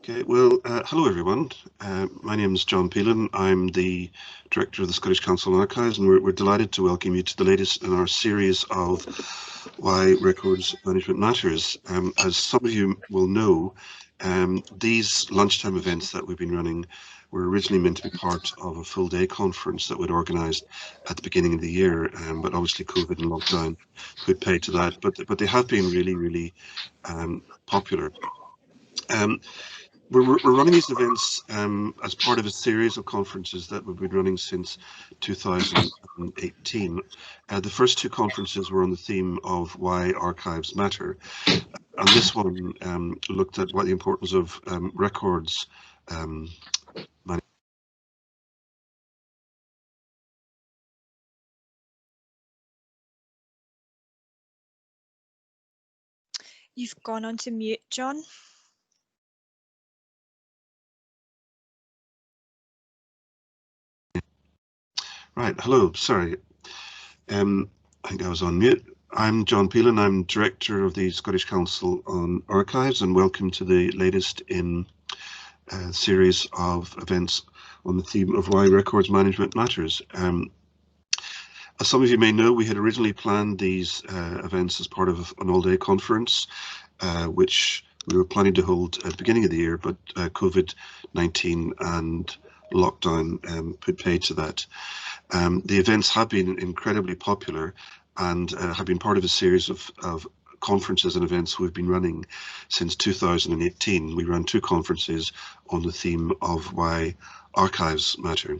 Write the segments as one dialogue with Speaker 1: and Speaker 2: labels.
Speaker 1: Okay, well, hello everyone. My name is John Peelan. I'm the Director of the Scottish Council on Archives, and we're delighted to welcome you to the latest in our series of Why Records Management Matters. As some of you will know, these lunchtime events that we've been running were originally meant to be part of a full-day conference that we'd organised at the beginning of the year, but obviously COVID and lockdown put paid to that. But they have been really popular. We're running these events as part of a series of conferences that we've been running since 2018. The first two conferences were on the theme of why archives matter, and this one looked at what the importance of records management.
Speaker 2: You've gone on to mute, John.
Speaker 1: Right, hello, sorry. I think I was on mute. I'm John Peelan. I'm Director of the Scottish Council on Archives, and welcome to the latest in a series of events on the theme of why records management matters. As some of you may know, we had originally planned these events as part of an all-day conference, which we were planning to hold at the beginning of the year, but COVID-19 and lockdown put paid to that. The events have been incredibly popular and have been part of a series of conferences and events we've been running since 2018. We ran two conferences on the theme of why archives matter.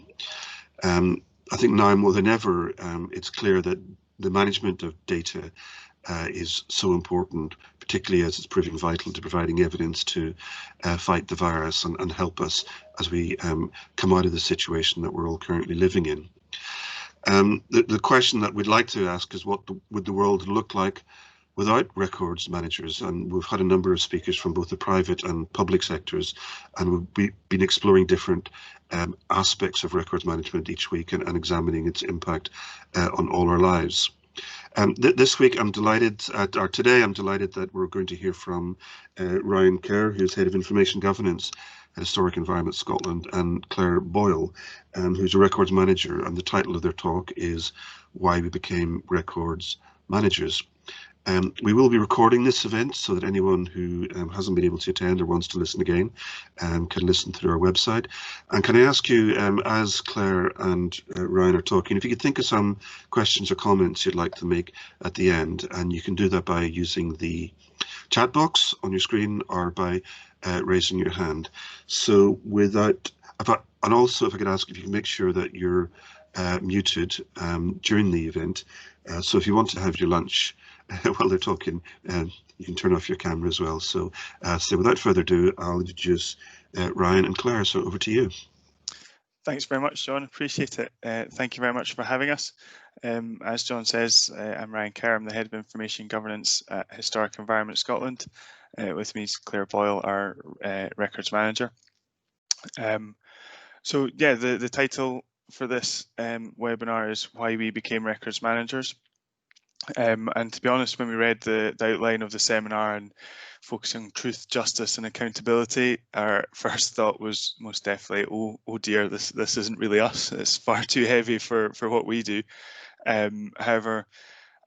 Speaker 1: I think now more than ever, it's clear that the management of data is so important, particularly as it's proving vital to providing evidence to fight the virus and help us as we come out of the situation that we're all currently living in. The question that we'd like to ask is what would the world look like without records managers? And we've had a number of speakers from both the private and public sectors, and we've been exploring different aspects of records management each week and examining its impact on all our lives. This week, today I'm delighted that we're going to hear from Ryan Kerr, who's Head of Information Governance at Historic Environment Scotland, and Claire Boyle, who's a records manager, and the title of their talk is Why We Became Records Managers. We will be recording this event so that anyone who hasn't been able to attend or wants to listen again can listen through our website. And can I ask you, as Claire and Ryan are talking, if you could think of some questions or comments you'd like to make at the end, and you can do that by using the chat box on your screen or by raising your hand. So and also if I could ask if you can make sure that you're muted during the event. So if you want to have your lunch while they're talking, you can turn off your camera as well. So without further ado, I'll introduce Ryan and Claire. So over to you.
Speaker 3: Thanks very much, John. Appreciate it. Thank you very much for having us. As John says, I'm Ryan Kerr. I'm the Head of Information Governance at Historic Environment Scotland. With me is Claire Boyle, our Records Manager. So yeah, the title for this webinar is Why We Became Records Managers. And to be honest, when we read the outline of the seminar and focusing on truth, justice and accountability, our first thought was most definitely, oh dear, this isn't really us. It's far too heavy for what we do. However,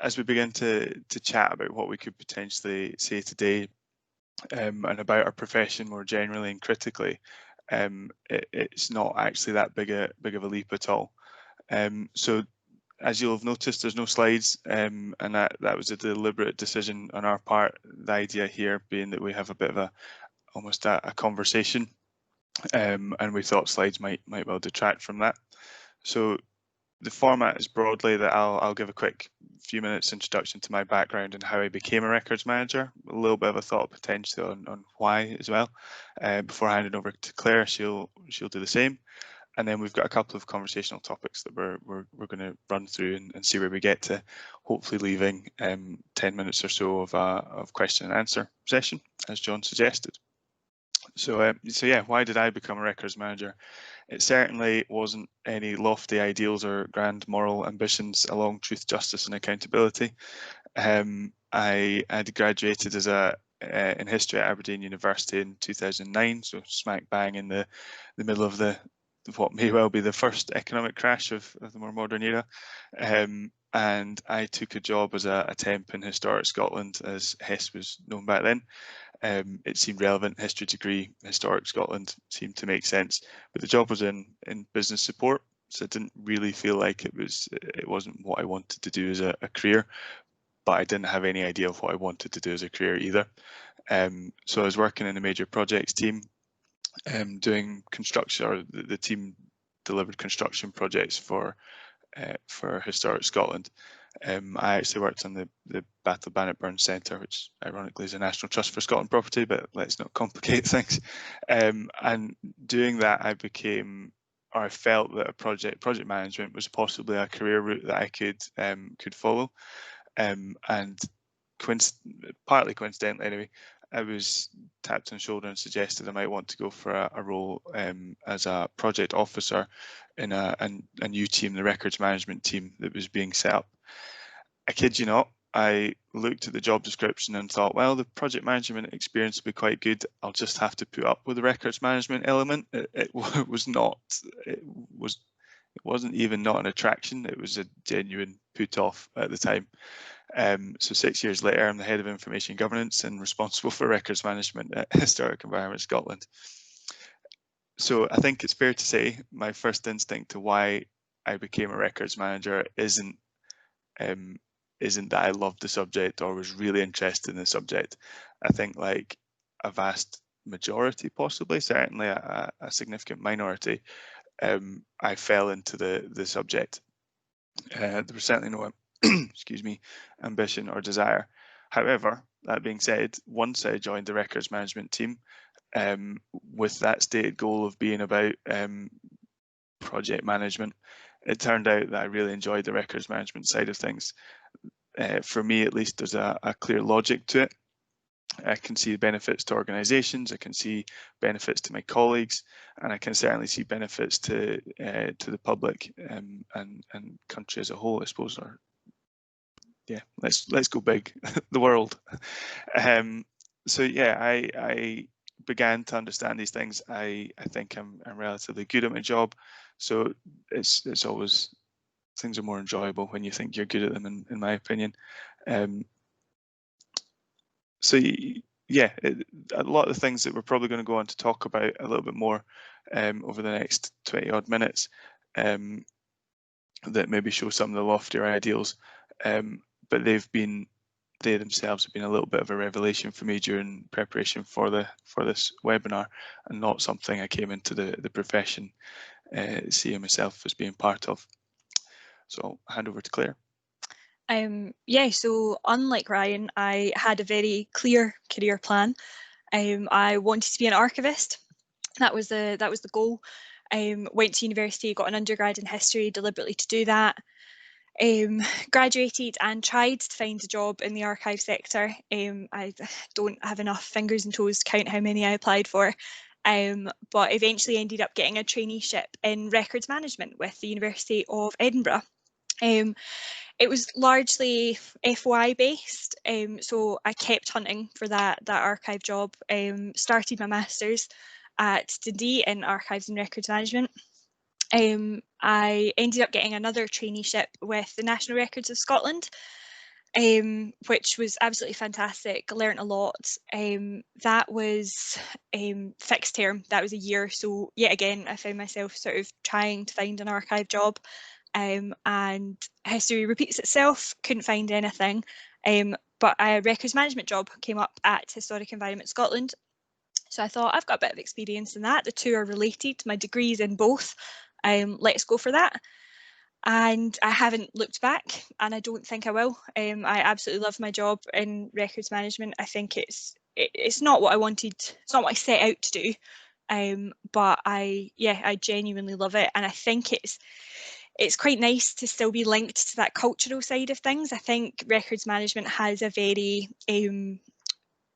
Speaker 3: as we begin to chat about what we could potentially say today and about our profession more generally and critically, it's not actually that big of a leap at all. So as you'll have noticed, there's no slides, and that was a deliberate decision on our part. The idea here being that we have a bit of almost a conversation, and we thought slides might well detract from that. So the format is broadly that I'll give a quick few minutes introduction to my background and how I became a records manager, a little bit of a thought potentially on why as well, before handing over to Claire. She'll do the same. And then we've got a couple of conversational topics that we're going to run through and see where we get to, hopefully leaving 10 minutes or so of question and answer session, as John suggested. So yeah, why did I become a records manager? It certainly wasn't any lofty ideals or grand moral ambitions along truth, justice and accountability. I had graduated as a in history at Aberdeen University in 2009, so smack bang in the middle of what may well be the first economic crash of the more modern era. And I took a job as a temp in Historic Scotland, as HIS was known back then. It seemed relevant, history degree, Historic Scotland seemed to make sense, but the job was in business support, so it didn't really feel like it wasn't what I wanted to do as a career, but I didn't have any idea of what I wanted to do as a career either. So I was working in a major projects team, doing construction, or the team delivered construction projects for Historic Scotland. I actually worked on the Battle Bannockburn Centre, which ironically is a National Trust for Scotland property, but let's not complicate things. And doing that, I felt that project management was possibly a career route that I could follow. And partly coincidentally anyway, I was tapped on the shoulder and suggested I might want to go for a role as a project officer in a new team, the records management team that was being set up. I kid you not, I looked at the job description and thought, well, the project management experience will be quite good. I'll just have to put up with the records management element. It wasn't even not an attraction. It was a genuine put off at the time. So 6 years later, I'm the head of information governance and responsible for records management at Historic Environment Scotland. So I think it's fair to say my first instinct to why I became a records manager isn't that I loved the subject or was really interested in the subject. I think, like a vast majority, possibly, certainly a significant minority, I fell into the subject. There was certainly no excuse me, ambition or desire. However, that being said, once I joined the records management team, with that stated goal of being about project management, it turned out that I really enjoyed the records management side of things. For me, at least, there's a clear logic to it. I can see benefits to organisations, I can see benefits to my colleagues, and I can certainly see benefits to the public and country as a whole, I suppose. Or yeah, let's go big, the world. So yeah, I began to understand these things. I think I'm relatively good at my job, so it's always, things are more enjoyable when you think you're good at them, in my opinion. So yeah, a lot of the things that we're probably going to go on to talk about a little bit more over the next 20 odd minutes, that maybe show some of the loftier ideals, but they themselves have been a little bit of a revelation for me during preparation for this webinar, and not something I came into the profession seeing myself as being part of. So I'll hand over to Claire.
Speaker 2: Yeah, so unlike Ryan, I had a very clear career plan. I wanted to be an archivist. That was the goal. Went to university, got an undergrad in history deliberately to do that. Graduated and tried to find a job in the archive sector. I don't have enough fingers and toes to count how many I applied for, but eventually ended up getting a traineeship in records management with the University of Edinburgh. It was largely FOI based, so I kept hunting for that archive job. Started my masters at Dundee in archives and records management. I ended up getting another traineeship with the National Records of Scotland, which was absolutely fantastic. I learnt a lot. That was fixed term. That was a year. So yet again, I found myself sort of trying to find an archive job. And history repeats itself, couldn't find anything, but a records management job came up at Historic Environment Scotland. So I thought, I've got a bit of experience in that, the two are related, my degree's in both, let's go for that. And I haven't looked back, and I don't think I will. I absolutely love my job in records management. I think it's not what I wanted, it's not what I set out to do, but I genuinely love it, and I think it's quite nice to still be linked to that cultural side of things. I think records management has a very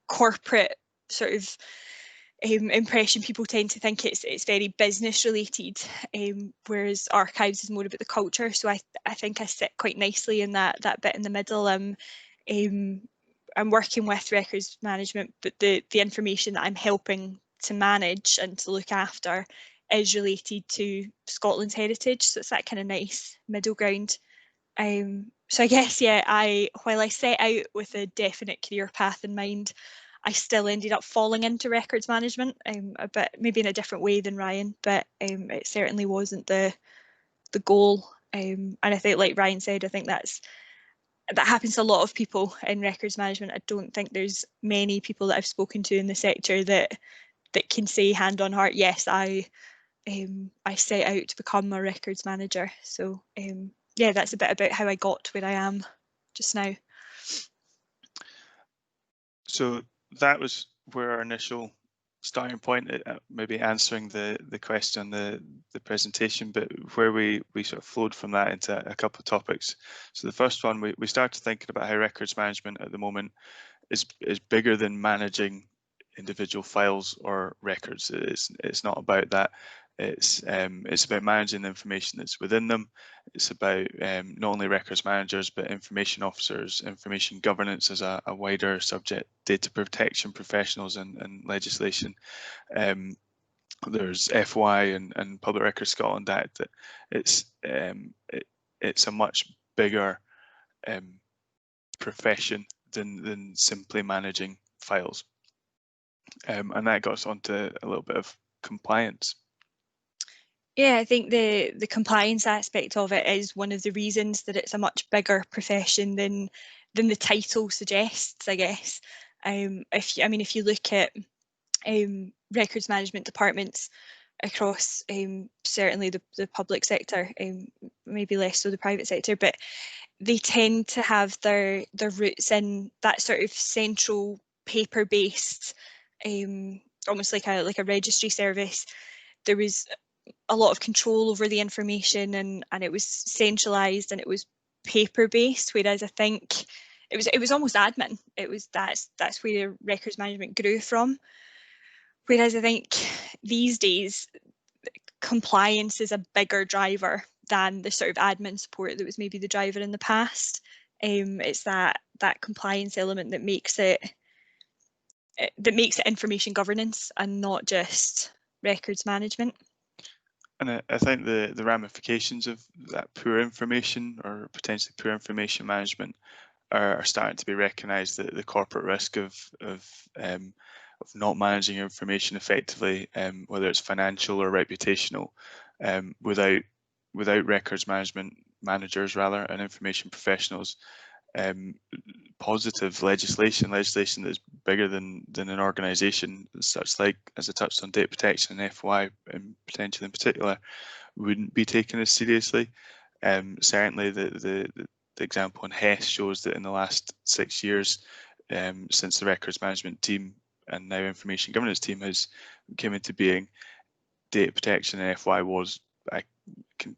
Speaker 2: corporate sort of impression. People tend to think it's very business related, whereas archives is more about the culture. So I think I sit quite nicely in that bit in the middle. I'm working with records management, but the information that I'm helping to manage and to look after is related to Scotland's heritage. So it's that kind of nice middle ground. So I guess, yeah, while I set out with a definite career path in mind, I still ended up falling into records management, a bit maybe in a different way than Ryan, but it certainly wasn't the goal. And I think, like Ryan said, I think that happens to a lot of people in records management. I don't think there's many people that I've spoken to in the sector that can say hand on heart, yes, I set out to become a records manager. So yeah, that's a bit about how I got to where I am just now.
Speaker 3: So that was where our initial starting point, maybe answering the question, the presentation, but where we sort of flowed from that into a couple of topics. So the first one, we started thinking about how records management at the moment is bigger than managing individual files or records. It's not about that. It's about managing the information that's within them. It's about not only records managers, but information officers, information governance as a wider subject, data protection professionals and legislation. There's FY and Public Records Scotland Act. It's a much bigger profession than simply managing files. And that got us onto a little bit of compliance.
Speaker 2: Yeah, I think the compliance aspect of it is one of the reasons that it's a much bigger profession than the title suggests, I guess. If you look at records management departments across certainly the public sector, maybe less so the private sector, but they tend to have their roots in that sort of central paper-based, almost like a registry service. There was a lot of control over the information, and it was centralised and it was paper-based, whereas I think it was almost admin. That's where records management grew from. Whereas I think these days compliance is a bigger driver than the sort of admin support that was maybe the driver in the past. It's that compliance element that makes it information governance and not just records management.
Speaker 3: And I think the ramifications of that poor information or potentially poor information management are starting to be recognised. The corporate risk of not managing information effectively, whether it's financial or reputational, without records managers and information professionals, positive legislation that's bigger than an organisation, such like, as I touched on, data protection and FY, and potentially in particular, wouldn't be taken as seriously. Certainly the example on HES shows that in the last 6 years, since the records management team and now information governance team came into being, data protection and FY was, I can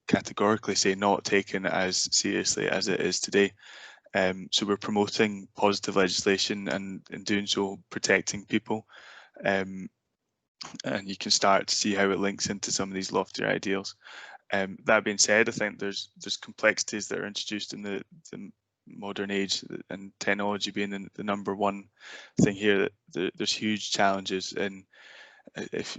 Speaker 3: categorically say, not taken as seriously as it is today. So we're promoting positive legislation and in doing so protecting people. And you can start to see how it links into some of these loftier ideals. That being said, I think there's complexities that are introduced in the modern age, and technology being the number one thing here. That there's huge challenges, and if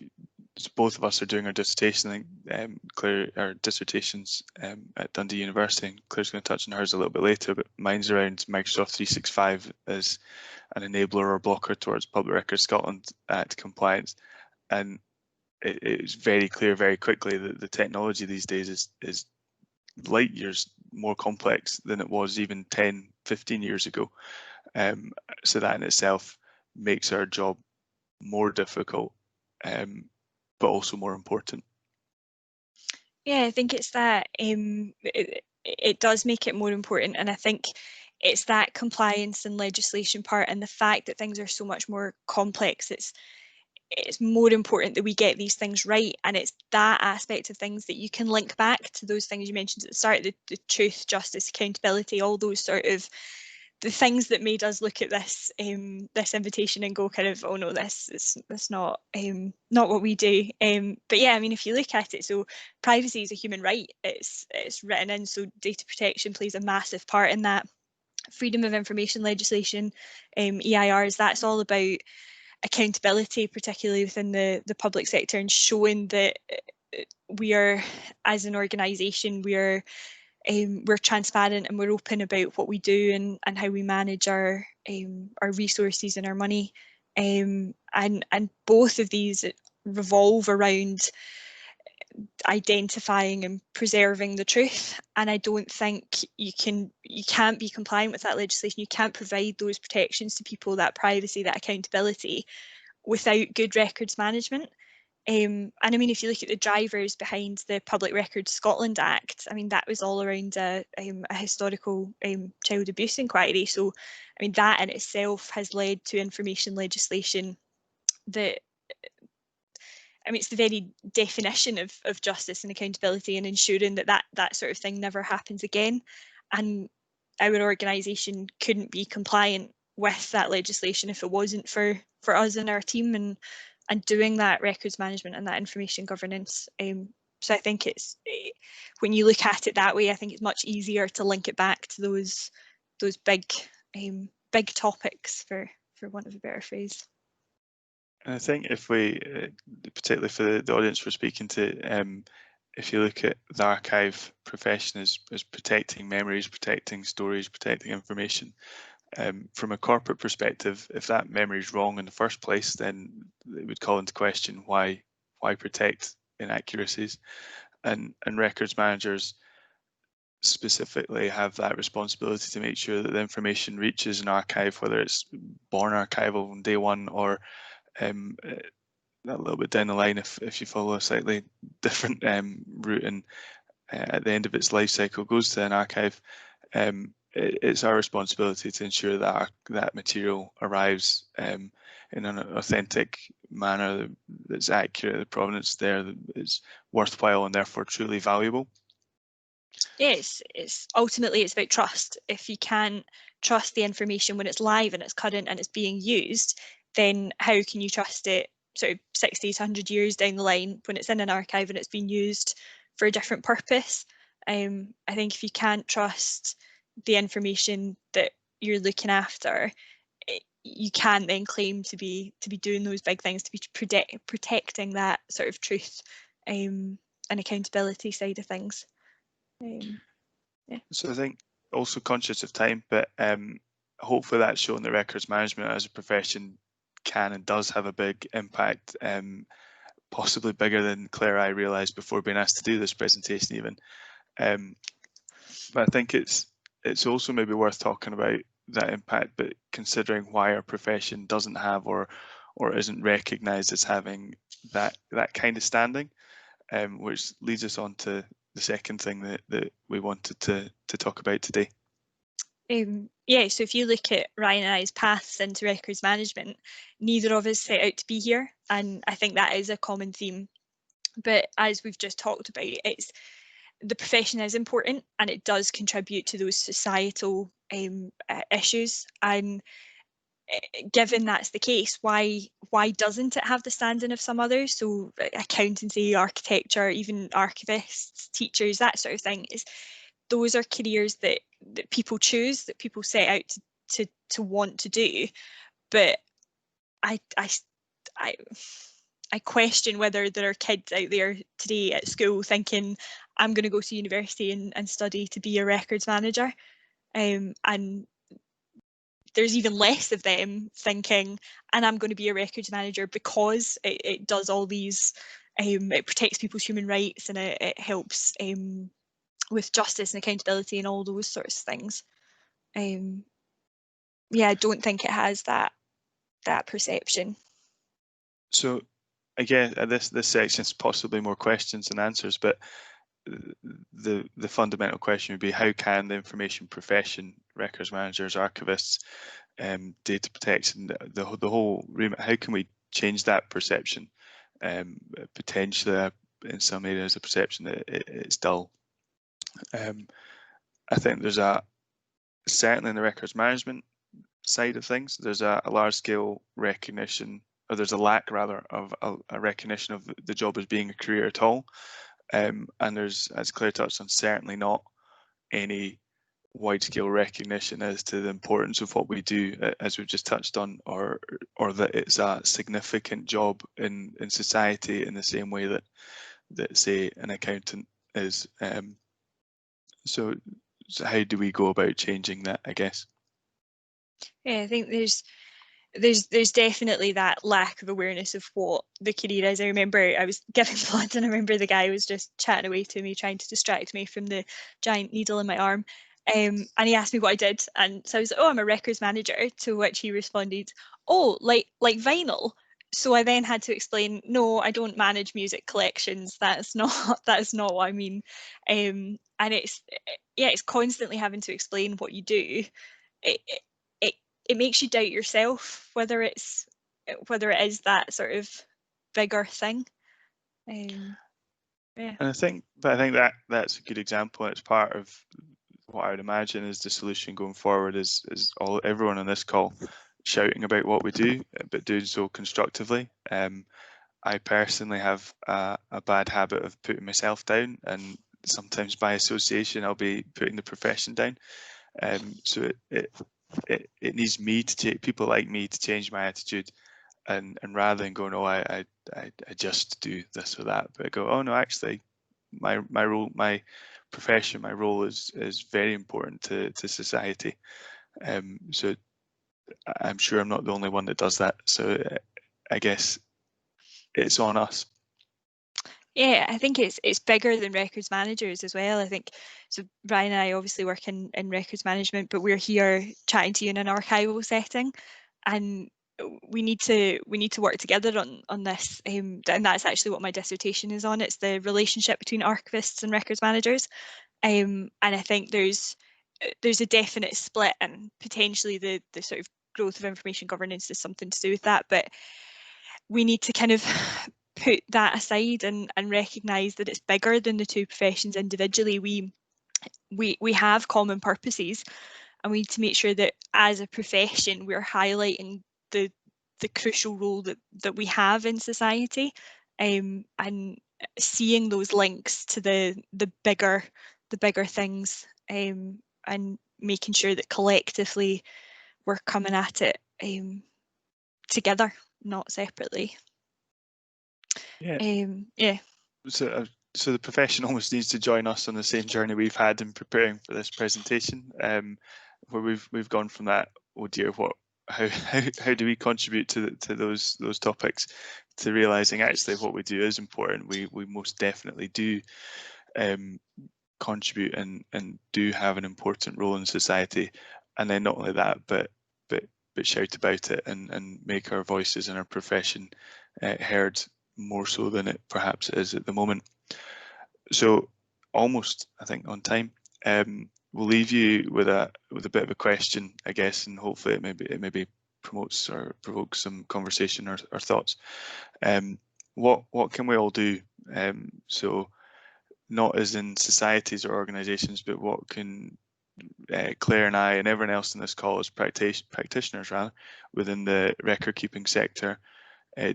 Speaker 3: both of us are doing our dissertation, I think Claire, our dissertations at Dundee University, and Claire's going to touch on hers a little bit later, but mine's around Microsoft 365 as an enabler or blocker towards Public Records Scotland Act compliance. And it's very clear very quickly that the technology these days is light years more complex than it was even 10, 15 years ago. So that in itself makes our job more difficult, but also more important.
Speaker 2: Yeah, I think it's that it does make it more important, and I think it's that compliance and legislation part, and the fact that things are so much more complex. It's more important that we get these things right, and it's that aspect of things that you can link back to those things you mentioned at the start, the truth, justice, accountability, all those sort of the things that made us look at this this invitation and go kind of, oh no, that's not what we do. But yeah, I mean, if you look at it, so privacy is a human right. It's written in, so data protection plays a massive part in that. freedom of information legislation, EIRs, that's all about accountability, particularly within the public sector, and showing that we are, as an organisation, we're transparent and we're open about what we do and how we manage our resources and our money, and both of these revolve around identifying and preserving the truth. And I don't think you can't be compliant with that legislation. You can't provide those protections to people, that privacy, that accountability, without good records management. And I mean, if you look at the drivers behind the Public Records Scotland Act, I mean, that was all around a historical child abuse inquiry. So, I mean, that in itself has led to information legislation that, I mean, it's the very definition of justice and accountability and ensuring that sort of thing never happens again. And our organisation couldn't be compliant with that legislation if it wasn't for us and our team and doing that records management and that information governance. So I think it's, when you look at it that way, I think it's much easier to link it back to those big topics, for want of a better phrase.
Speaker 3: And I think if we, particularly for the audience we're speaking to, if you look at the archive profession as protecting memories, protecting stories, protecting information, from a corporate perspective, if that memory is wrong in the first place, then it would call into question why protect inaccuracies, and records managers specifically have that responsibility to make sure that the information reaches an archive, whether it's born archival on day one or a little bit down the line if you follow a slightly different route and at the end of its life cycle goes to an archive. It's our responsibility to ensure that that material arrives in an authentic manner that's accurate, the provenance there that is worthwhile and therefore truly valuable.
Speaker 2: Yes, ultimately it's about trust. If you can't trust the information when it's live and it's current and it's being used, then how can you trust it sort of 60 to 100 years down the line when it's in an archive and it's been used for a different purpose? I think if you can't trust the information that you're looking after, you can't then claim to be doing those big things, to be protecting that sort of truth and accountability side of things. Yeah.
Speaker 3: So I think, also conscious of time, but hopefully that's shown that records management as a profession can and does have a big impact, possibly bigger than Claire and I realised before being asked to do this presentation even. But I think it's also maybe worth talking about that impact, but considering why our profession doesn't have or isn't recognised as having that kind of standing, which leads us on to the second thing that we wanted to talk about today.
Speaker 2: Yeah, so if you look at Ryan and I's paths into records management, neither of us set out to be here, and I think that is a common theme. But as we've just talked about, the profession is important and it does contribute to those societal issues. And given that's the case, why doesn't it have the standing of some others? So accountancy, architecture, even archivists, teachers, that sort of thing, those are careers that people choose, that people set out to want to do. But I question whether there are kids out there today at school thinking, I'm going to go to university and study to be a records manager. And there's even less of them thinking, and I'm going to be a records manager because it does all these, it protects people's human rights and it helps with justice and accountability and all those sorts of things. Yeah, I don't think it has that perception.
Speaker 3: So again, this section is possibly more questions than answers, but the fundamental question would be, how can the information profession, records managers, archivists, data protection, the whole remit, how can we change that perception? Potentially in some areas a perception that it's dull. I think there's certainly in the records management side of things, there's a large scale recognition, or there's a lack rather of a recognition of the job as being a career at all. And there's, as Claire touched on, certainly not any wide-scale recognition as to the importance of what we do, as we've just touched on, or that it's a significant job in society in the same way that say an accountant is. So how do we go about changing that, I guess?
Speaker 2: Yeah, I think there's definitely that lack of awareness of what the career is. I remember I was giving blood and I remember the guy was just chatting away to me, trying to distract me from the giant needle in my arm. And he asked me what I did, and so I was like, oh, I'm a records manager, to which he responded, oh, like vinyl. So I then had to explain, no, I don't manage music collections. That's not what I mean. And it's constantly having to explain what you do. It makes you doubt yourself whether it is that sort of bigger thing. Yeah.
Speaker 3: And I think that's a good example. It's part of what I would imagine is the solution going forward. Is everyone on this call shouting about what we do, but doing so constructively. I personally have a bad habit of putting myself down, and sometimes by association I'll be putting the profession down. So it needs me to people like me to change my attitude, and rather than going, oh, I just do this or that, but I go, oh no, actually my role, my profession, my role is very important to society. So I'm sure I'm not the only one that does that. So I guess it's on us.
Speaker 2: Yeah, I think it's bigger than records managers as well. I think so. Brian and I obviously work in records management, but we're here chatting to you in an archival setting, and we need to work together on this. And that's actually what my dissertation is on. It's the relationship between archivists and records managers. And I think there's a definite split, and potentially the sort of growth of information governance is something to do with that. But we need to kind of put that aside and recognise that it's bigger than the two professions individually. We have common purposes, and we need to make sure that as a profession we're highlighting the crucial role that we have in society, and seeing those links to the bigger things, and making sure that collectively we're coming at it together, not separately. Yeah.
Speaker 3: So the profession almost needs to join us on the same journey we've had in preparing for this presentation, where we've gone from that, oh dear, how do we contribute to those topics, to realizing actually what we do is important. We most definitely do contribute and do have an important role in society, and then not only that, but shout about it and make our voices in our profession heard more so than it perhaps is at the moment. So almost, I think, on time. We'll leave you with a bit of a question, I guess, and hopefully it maybe promotes or provokes some conversation or thoughts. What can we all do? So not as in societies or organisations, but what can Claire and I and everyone else in this call as practitioners rather within the record keeping sector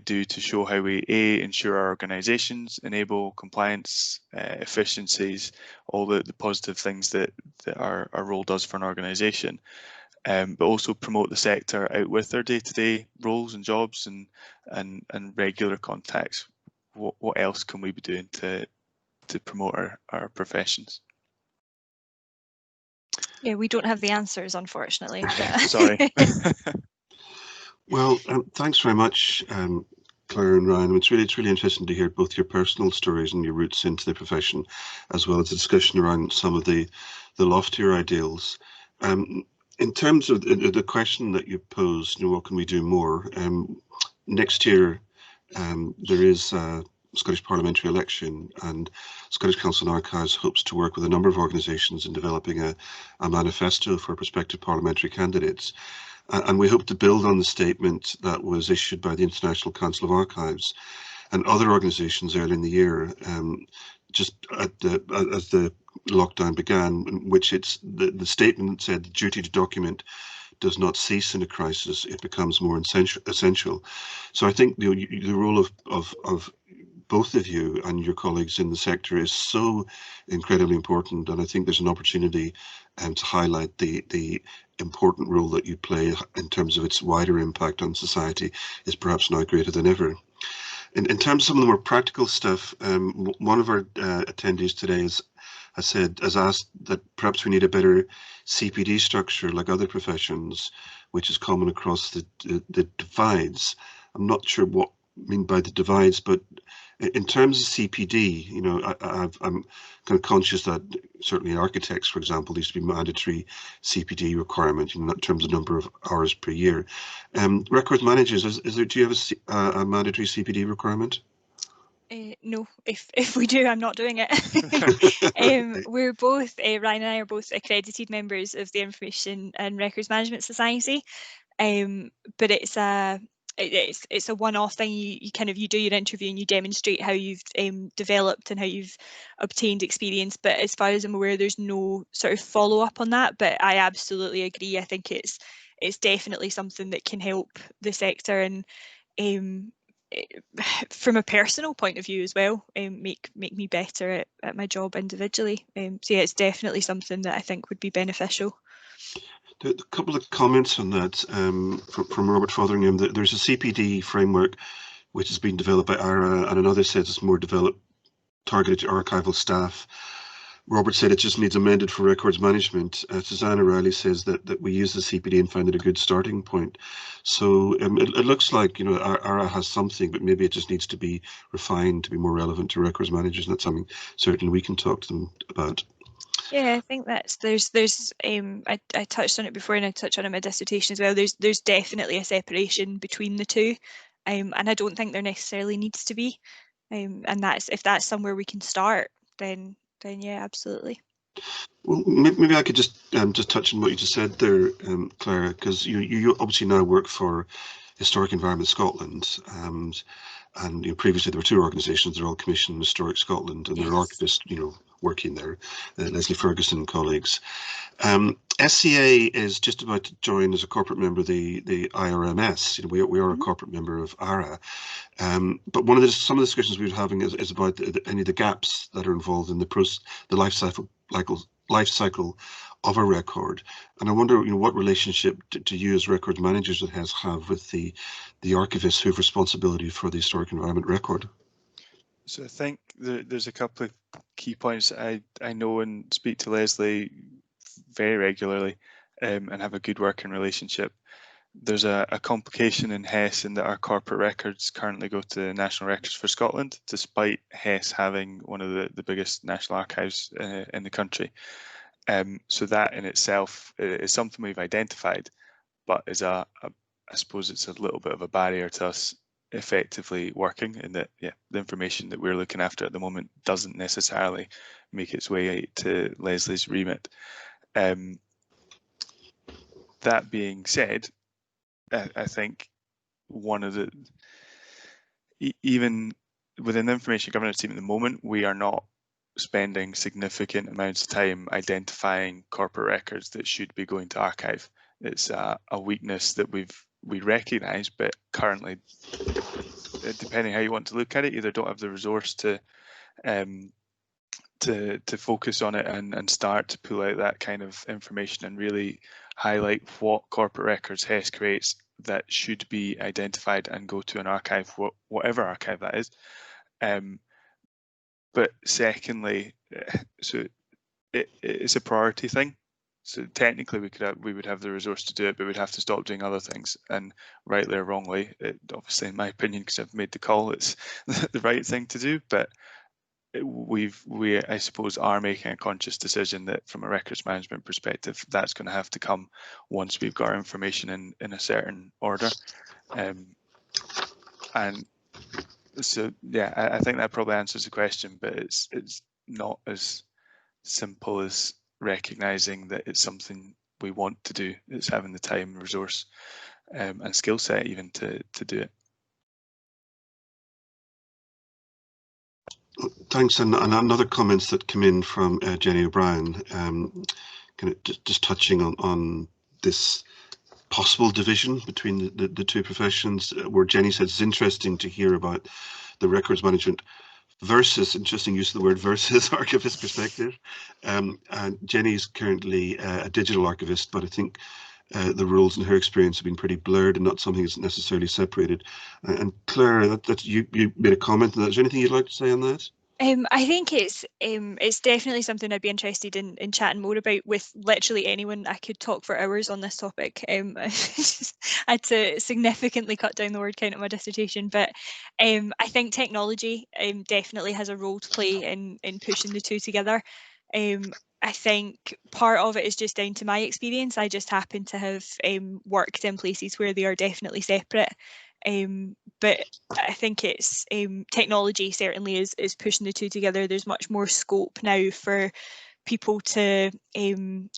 Speaker 3: do to show how we ensure our organisations enable compliance, efficiencies, all the positive things that our role does for an organisation, but also promote the sector out with their day-to-day roles and jobs and regular contacts. What else can we be doing to promote our professions?
Speaker 2: Yeah, we don't have the answers, unfortunately.
Speaker 3: Sorry.
Speaker 1: Well, thanks very much, Claire and Ryan. It's really interesting to hear both your personal stories and your roots into the profession, as well as the discussion around some of the loftier ideals. In terms of the question that you posed, what can we do more? Next year, there is a Scottish parliamentary election, and Scottish Council on Archives hopes to work with a number of organisations in developing a manifesto for prospective parliamentary candidates. And we hope to build on the statement that was issued by the International Council of Archives and other organisations early in the year, just as the lockdown began, in which it's the statement said the duty to document does not cease in a crisis; it becomes more essential. So I think the role of both of you and your colleagues in the sector is so incredibly important, and I think there's an opportunity to highlight the important role that you play in terms of its wider impact on society is perhaps now greater than ever. In terms of some of the more practical stuff, one of our attendees today has asked that perhaps we need a better CPD structure like other professions, which is common across the divides. I'm not sure what I mean by the divides, but in terms of CPD, you know, I'm kind of conscious that certainly architects, for example, used to be mandatory CPD requirement, you know, in terms of number of hours per year. Records managers, do you have a mandatory CPD requirement?
Speaker 2: No, if we do, I'm not doing it. We're both, Ryan and I are both accredited members of the Information and Records Management Society, but it's a one-off thing. You do your interview and you demonstrate how you've developed and how you've obtained experience, but as far as I'm aware, there's no sort of follow-up on that. But I absolutely agree. I think it's definitely something that can help the sector, and from a personal point of view as well, make me better at my job individually. So yeah, it's definitely something that I think would be beneficial.
Speaker 1: A couple of comments on that from Robert Fotheringham. There's a CPD framework which has been developed by ARA, and another says it's more targeted to archival staff. Robert said it just needs amended for records management. Susanna Riley says that we use the CPD and find it a good starting point. So it looks like, you know, ARA has something, but maybe it just needs to be refined to be more relevant to records managers, and that's something certainly we can talk to them about.
Speaker 2: Yeah, I think there's I touched on it before, and I touched on it in my dissertation as well. There's definitely a separation between the two, and I don't think there necessarily needs to be. And if that's somewhere we can start, then yeah, absolutely.
Speaker 1: Well, maybe I could just touch on what you just said there, Clara, because you obviously now work for Historic Environment Scotland, and you know, previously there were two organisations, the Royal Commission and Historic Scotland, and there are archivists, you know, working there, Leslie Ferguson and colleagues. SCA is just about to join as a corporate member of the IRMS. You know, we are a corporate member of ARA. But some of the discussions we were having is about any of the gaps that are involved in the life cycle of a record. And I wonder, you know, what relationship do you as records managers have with the archivists who have responsibility for the historic environment record?
Speaker 3: So I think there's a couple of key points. I know and speak to Leslie very regularly and have a good working relationship. There's a complication in HES in that our corporate records currently go to National Records for Scotland, despite HES having one of the biggest national archives in the country. So that in itself is something we've identified, but is I suppose it's a little bit of a barrier to us effectively working, in that, yeah, the information that we're looking after at the moment doesn't necessarily make its way to Leslie's remit. That being said, I think one of even within the information governance team at the moment, we are not spending significant amounts of time identifying corporate records that should be going to archive. It's a weakness that we recognise, but currently, depending how you want to look at it, either don't have the resource to focus on it and start to pull out that kind of information and really highlight what corporate records HES creates that should be identified and go to an archive, whatever archive that is. But secondly, so it's a priority thing. So technically we would have the resource to do it, but we'd have to stop doing other things. And rightly or wrongly, obviously in my opinion, because I've made the call, it's the right thing to do. But we I suppose are making a conscious decision that from a records management perspective, that's going to have to come once we've got our information in a certain order. And so yeah, I think that probably answers the question, but it's not as simple as recognizing that it's something we want to do. It's having the time, resource, and skill set even to do it.
Speaker 1: Thanks. And another comments that come in from Jenny O'Brien, kind of just touching on this possible division between the two professions, where Jenny says it's interesting to hear about the records management versus, interesting use of the word versus, archivist perspective. And Jenny's currently a digital archivist, but I think the roles in her experience have been pretty blurred and not something that's necessarily separated. And Claire, you made a comment on that. Is there anything you'd like to say on that?
Speaker 2: I think it's definitely something I'd be interested in chatting more about with literally anyone. I could talk for hours on this topic. I had to significantly cut down the word count of my dissertation, but I think technology definitely has a role to play in pushing the two together. I think part of it is just down to my experience. I just happen to have worked in places where they are definitely separate. But I think it's technology certainly is pushing the two together. There's much more scope now for people to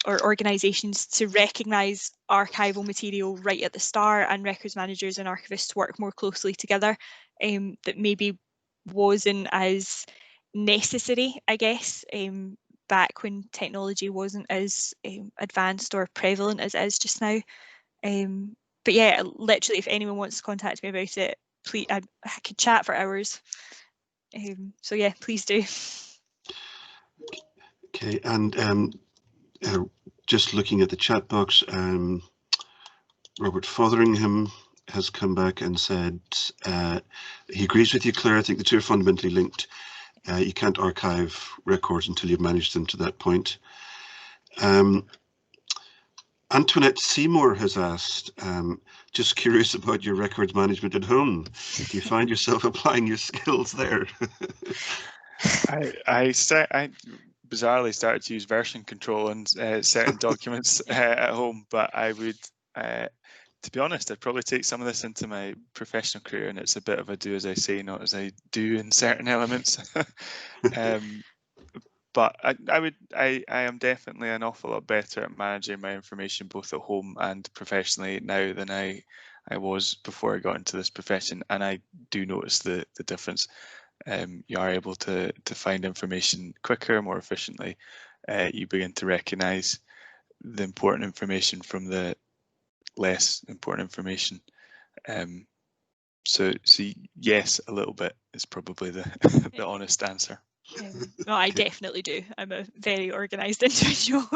Speaker 2: or organisations to recognise archival material right at the start, and records managers and archivists work more closely together. That maybe wasn't as necessary, I guess, back when technology wasn't as advanced or prevalent as it is just now. But yeah, literally, if anyone wants to contact me about it, please, I could chat for hours. So yeah, please do.
Speaker 1: Okay, and just looking at the chat box, Robert Fotheringham has come back and said he agrees with you, Claire. I think the two are fundamentally linked. You can't archive records until you've managed them to that point. Antoinette Seymour has asked, just curious about your records management at home. Do you find yourself applying your skills there?
Speaker 3: I bizarrely started to use version control on certain documents at home, but I would, to be honest, I'd probably take some of this into my professional career, and it's a bit of a do as I say, not as I do in certain elements. But I am definitely an awful lot better at managing my information both at home and professionally now than I was before I got into this profession, and I do notice the difference. You are able to find information quicker, more efficiently. You begin to recognise the important information from the less important information. So yes, a little bit is probably the the honest answer.
Speaker 2: No, I definitely do. I'm a very organised individual.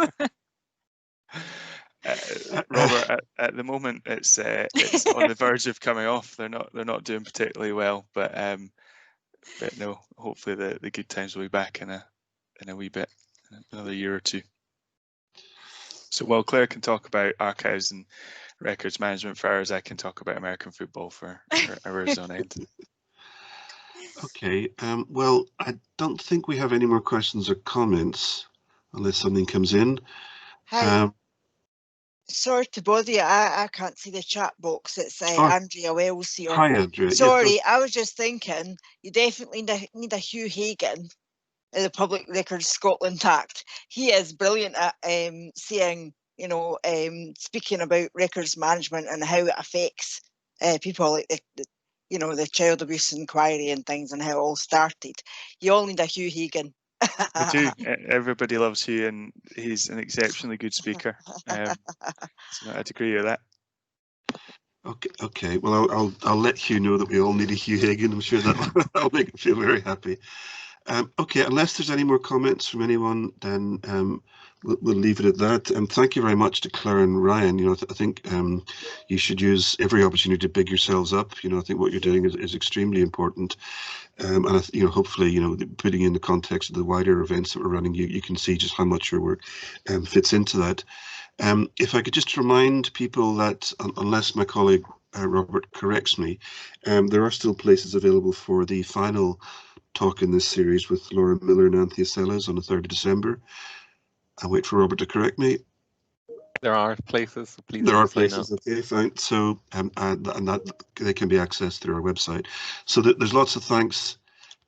Speaker 3: Robert, at the moment, it's on the verge of coming off. They're not doing particularly well, but no, hopefully the good times will be back in a wee bit, another year or two. So while Claire can talk about archives and records management for hours, I can talk about American football for hours on end.
Speaker 1: Okay, well, I don't think we have any more questions or comments, unless something comes in.
Speaker 4: Hi. Sorry to bother you. I can't see the chat box. It's Andrea Wells here.
Speaker 1: Hi, Andrea.
Speaker 4: Sorry,
Speaker 1: yes,
Speaker 4: I was just thinking you definitely need a Hugh Hagan in the Public Records Scotland Act. He is brilliant at saying, speaking about records management and how it affects people, like the child abuse inquiry and things, and how it all started. You all need a Hugh Hagan.
Speaker 3: We do. Everybody loves Hugh, and he's an exceptionally good speaker. So I'd agree with that.
Speaker 1: Okay. Well, I'll let Hugh know that we all need a Hugh Hagan. I'm sure that'll make him feel very happy. Okay, unless there's any more comments from anyone, then we'll leave it at that. And thank you very much to Claire and Ryan. I think you should use every opportunity to big yourselves up. I think what you're doing is extremely important. And hopefully, putting in the context of the wider events that we're running, you can see just how much your work fits into that. If I could just remind people that unless my colleague Robert corrects me, there are still places available for the final talk in this series with Laura Miller and Anthea Sellers on the 3rd of December. I'll wait for Robert to correct me.
Speaker 5: There are places. So please
Speaker 1: there are places. Okay, fine. So and that they can be accessed through our website. So there's lots of thanks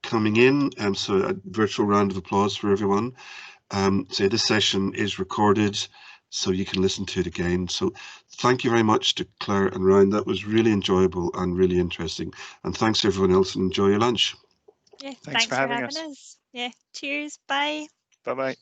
Speaker 1: coming in. So a virtual round of applause for everyone. So this session is recorded, so you can listen to it again. So thank you very much to Claire and Ryan. That was really enjoyable and really interesting. And thanks to everyone else, and enjoy your lunch.
Speaker 2: Yeah, thanks for having us. Yeah, cheers. Bye.
Speaker 3: Bye-bye.